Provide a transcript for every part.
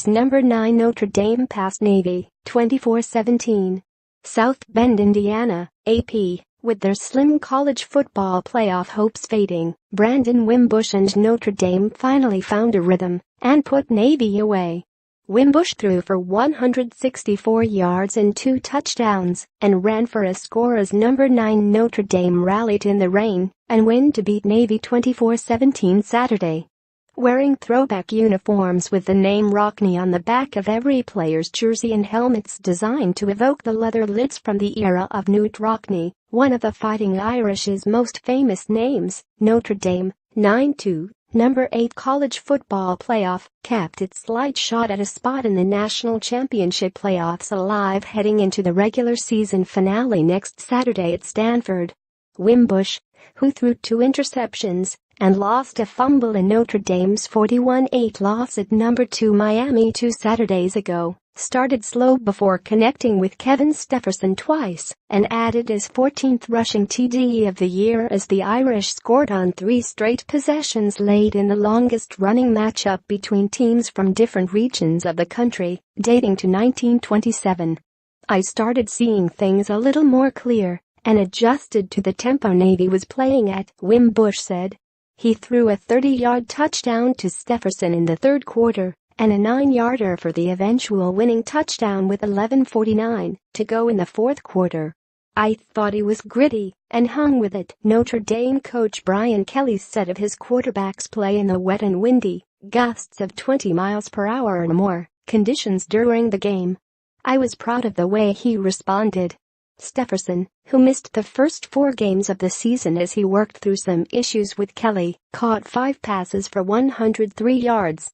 Saturday's number 9 Notre Dame passed Navy, 24-17. South Bend, Indiana, AP, with their slim college football playoff hopes fading, Brandon Wimbush and Notre Dame finally found a rhythm and put Navy away. Wimbush threw for 164 yards and 2 touchdowns and ran for a score as number 9 Notre Dame rallied in the rain and win to beat Navy 24-17 Saturday. Wearing throwback uniforms with the name Rockne on the back of every player's jersey and helmets designed to evoke the leather lids from the era of Knute Rockne, one of the Fighting Irish's most famous names, Notre Dame, 9-2, number 8 college football playoff, kept its slight shot at a spot in the national championship playoffs alive heading into the regular season finale next Saturday at Stanford. Wimbush, who threw 2 interceptions and lost a fumble in Notre Dame's 41-8 loss at number 2 Miami 2 Saturdays ago, started slow before connecting with Kevin Stepherson twice and added his 14th rushing TD of the year as the Irish scored on 3 straight possessions late in the longest-running matchup between teams from different regions of the country, dating to 1927. "I started seeing things a little more clear and adjusted to the tempo Navy was playing at," Wimbush said. He threw a 30-yard touchdown to Stepherson in the third quarter and a 9-yarder for the eventual winning touchdown with 11:49 to go in the fourth quarter. "I thought he was gritty and hung with it," Notre Dame coach Brian Kelly said of his quarterback's play in the wet and windy, gusts of 20 miles per hour or more, conditions during the game. "I was proud of the way he responded." Stepherson, who missed the first 4 games of the season as he worked through some issues with Kelly, caught 5 passes for 103 yards.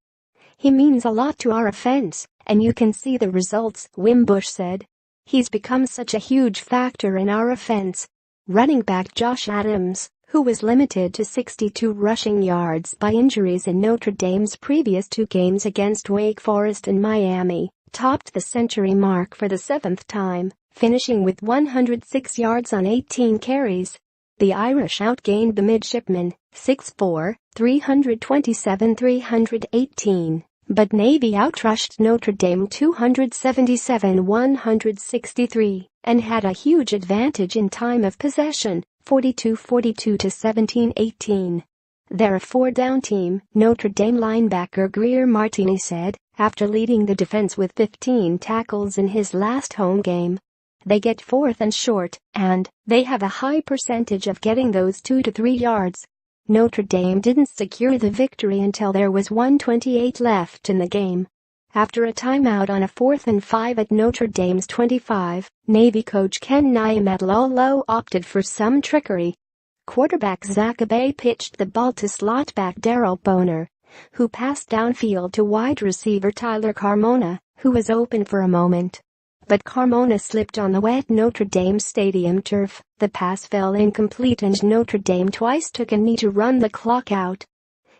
"He means a lot to our offense, and you can see the results," Wimbush said. "He's become such a huge factor in our offense." Running back Josh Adams, who was limited to 62 rushing yards by injuries in Notre Dame's previous 2 games against Wake Forest and Miami, topped the century mark for the 7th time, finishing with 106 yards on 18 carries. The Irish outgained the midshipmen, 6'4", 327-318, but Navy outrushed Notre Dame 277-163 and had a huge advantage in time of possession, 42-42 to 17-18. "They're a 4-down team," Notre Dame linebacker Greer Martini said, after leading the defense with 15 tackles in his last home game. "They get 4th and short, and they have a high percentage of getting those 2 to 3 yards. Notre Dame didn't secure the victory until there was 1:28 left in the game. After a timeout on a 4th and 5 at Notre Dame's 25, Navy coach Ken Niumatalolo opted for some trickery. Quarterback Zach Abay pitched the ball to slot back Daryl Boner, who passed downfield to wide receiver Tyler Carmona, who was open for a moment. But Carmona slipped on the wet Notre Dame stadium turf. The pass fell incomplete and Notre Dame twice took a knee to run the clock out.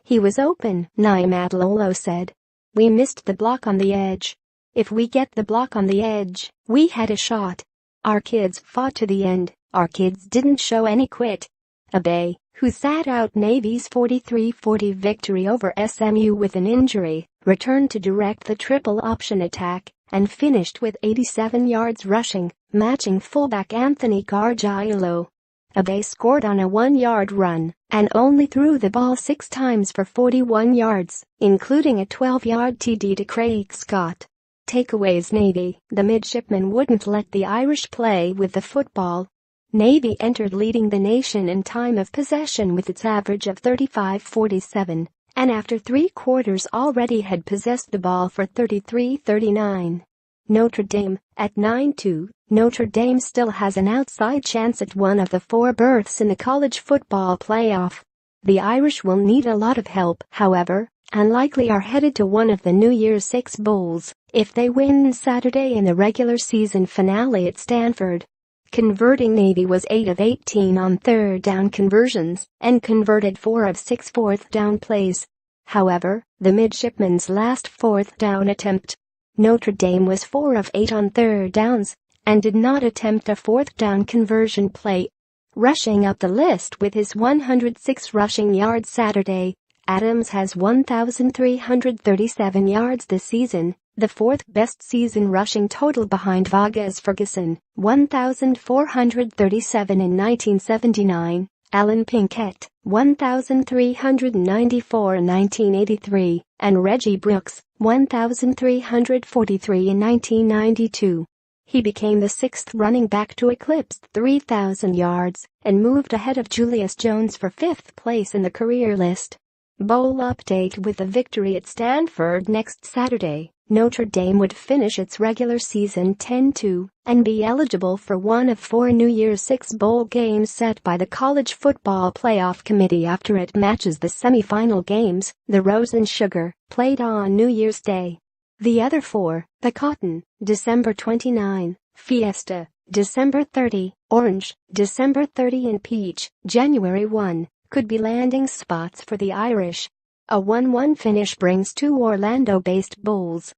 "He was open," Niumatalolo said. "We missed the block on the edge. If we get the block on the edge, we had a shot. Our kids fought to the end. Our kids didn't show any quit." Abay, who sat out Navy's 43-40 victory over SMU with an injury, returned to direct the triple option attack and finished with 87 yards rushing, matching fullback Anthony Gargiulo. Abay scored on a 1-yard run and only threw the ball 6 times for 41 yards, including a 12-yard TD to Craig Scott. Takeaways: Navy, the midshipmen wouldn't let the Irish play with the football. Navy entered leading the nation in time of possession with its average of 35-47, and after 3 quarters already had possessed the ball for 33-39. Notre Dame, at 9-2, Notre Dame still has an outside chance at one of the 4 berths in the college football playoff. The Irish will need a lot of help, however, and likely are headed to one of the New Year's 6 bowls if they win Saturday in the regular season finale at Stanford. Converting Navy was 8 of 18 on third down conversions and converted 4 of 6 fourth down plays. However, the midshipmen's last fourth down attempt, Notre Dame was 4 of 8 on third downs and did not attempt a fourth down conversion play. Rushing up the list with his 106 rushing yards Saturday, Adams has 1,337 yards this season, the fourth best season rushing total behind Vargas Ferguson, 1,437 in 1979, Alan Pinkett, 1,394 in 1983, and Reggie Brooks, 1,343 in 1992. He became the sixth running back to eclipse 3,000 yards and moved ahead of Julius Jones for fifth place in the career list. Bowl update: with a victory at Stanford next Saturday, Notre Dame would finish its regular season 10-2 and be eligible for one of four New Year's Six bowl games set by the College Football Playoff Committee after it matches the semi-final games, the Rose and Sugar, played on New Year's Day. The other four, the Cotton, December 29, Fiesta, December 30, Orange, December 30 and Peach, January 1, could be landing spots for the Irish. A 1-1 finish brings two Orlando-based bowls